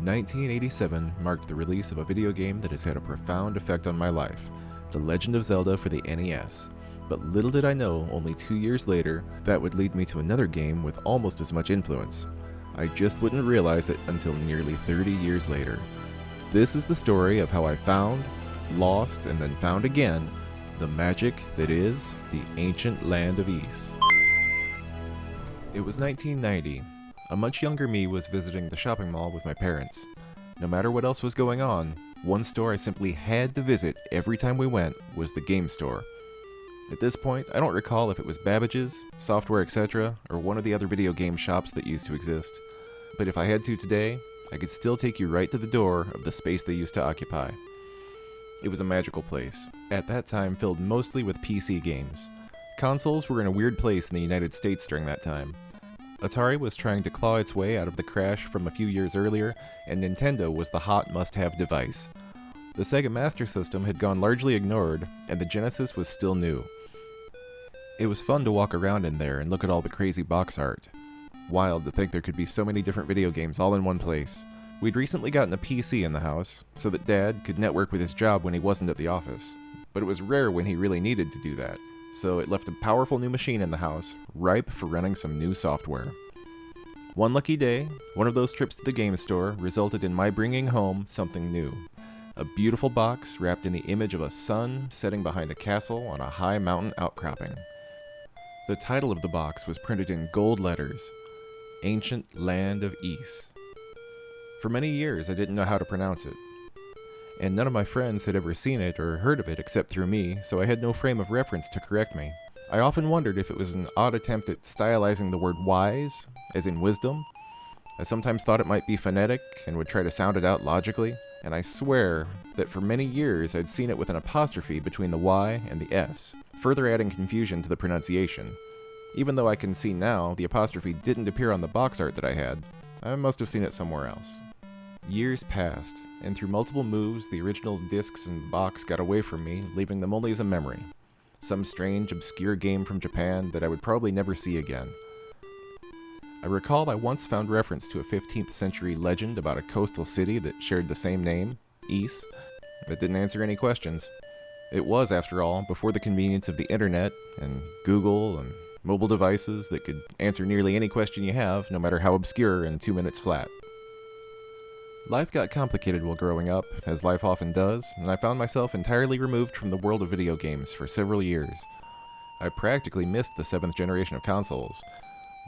1987 marked the release of a video game that has had a profound effect on my life, The Legend of Zelda for the NES. But little did I know, only 2 years later, that would lead me to another game with almost as much influence. I just wouldn't realize it until nearly 30 years later. This is the story of how I found, lost, and then found again the magic that is the ancient land of Ys. It was 1990. A much younger me was visiting the shopping mall with my parents. No matter what else was going on, one store I simply had to visit every time we went was the game store. At this point, I don't recall if it was Babbage's, Software Etc., or one of the other video game shops that used to exist. But if I had to today, I could still take you right to the door of the space they used to occupy. It was a magical place, at that time filled mostly with PC games. Consoles were in a weird place in the United States during that time. Atari was trying to claw its way out of the crash from a few years earlier, and Nintendo was the hot must-have device. The Sega Master System had gone largely ignored, and the Genesis was still new. It was fun to walk around in there and look at all the crazy box art. Wild to think there could be so many different video games all in one place. We'd recently gotten a PC in the house, so that Dad could network with his job when he wasn't at the office. But it was rare when he really needed to do that, so it left a powerful new machine in the house, ripe for running some new software. One lucky day, one of those trips to the game store resulted in my bringing home something new. A beautiful box wrapped in the image of a sun setting behind a castle on a high mountain outcropping. The title of the box was printed in gold letters, Ancient Land of Ys. For many years I didn't know how to pronounce it, and none of my friends had ever seen it or heard of it except through me, so I had no frame of reference to correct me. I often wondered if it was an odd attempt at stylizing the word wise, as in wisdom. I sometimes thought it might be phonetic and would try to sound it out logically, and I swear that for many years I'd seen it with an apostrophe between the Y and the S, further adding confusion to the pronunciation. Even though I can see now the apostrophe didn't appear on the box art that I had, I must have seen it somewhere else. Years passed, and through multiple moves, the original discs and box got away from me, leaving them only as a memory. Some strange, obscure game from Japan that I would probably never see again. I recall I once found reference to a 15th century legend about a coastal city that shared the same name, Ys, but didn't answer any questions. It was, after all, before the convenience of the internet and Google and mobile devices that could answer nearly any question you have, no matter how obscure, in 2 minutes flat. Life got complicated while growing up, as life often does, and I found myself entirely removed from the world of video games for several years. I practically missed the 7th generation of consoles,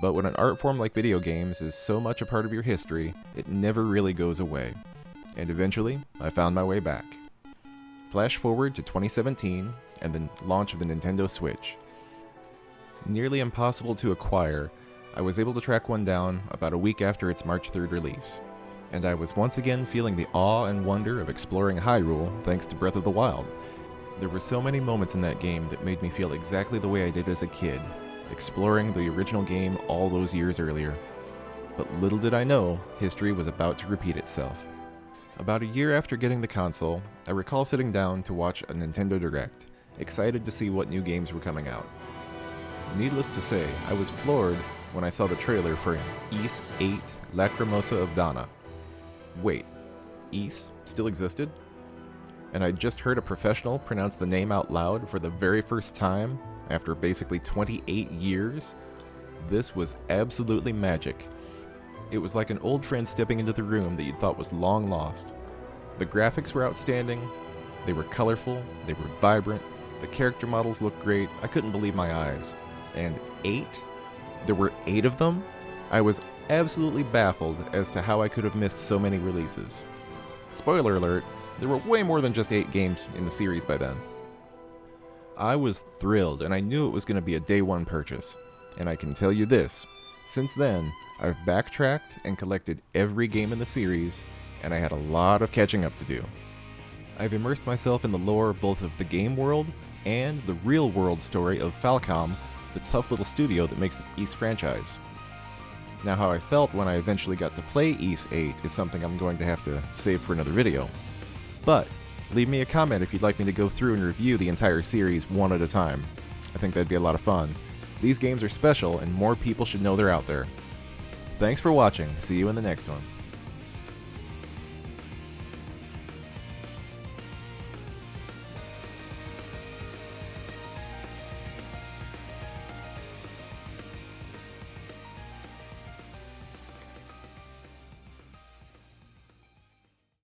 but when an art form like video games is so much a part of your history, it never really goes away. And eventually, I found my way back. Flash forward to 2017, and the launch of the Nintendo Switch. Nearly impossible to acquire, I was able to track one down about a week after its March 3rd release. And I was once again feeling the awe and wonder of exploring Hyrule thanks to Breath of the Wild. There were so many moments in that game that made me feel exactly the way I did as a kid, exploring the original game all those years earlier. But little did I know, history was about to repeat itself. About a year after getting the console, I recall sitting down to watch a Nintendo Direct, excited to see what new games were coming out. Needless to say, I was floored when I saw the trailer for Ys 8 Lacrimosa of Dana. Wait, Ys still existed? And I just heard a professional pronounce the name out loud for the very first time after basically 28 years? This was absolutely magic. It was like an old friend stepping into the room that you'd thought was long lost. The graphics were outstanding, they were colorful, they were vibrant, the character models looked great, I couldn't believe my eyes. And 8? There were 8 of them? I was absolutely baffled as to how I could have missed so many releases. Spoiler alert, there were way more than just 8 games in the series by then. I was thrilled, and I knew it was going to be a day one purchase. And I can tell you this, since then, I've backtracked and collected every game in the series, and I had a lot of catching up to do. I've immersed myself in the lore both of the game world and the real world story of Falcom, the tough little studio that makes the Ys franchise. Now, how I felt when I eventually got to play Ys 8 is something I'm going to have to save for another video. But leave me a comment if you'd like me to go through and review the entire series one at a time. I think that'd be a lot of fun. These games are special and more people should know they're out there. Thanks for watching. See you in the next one.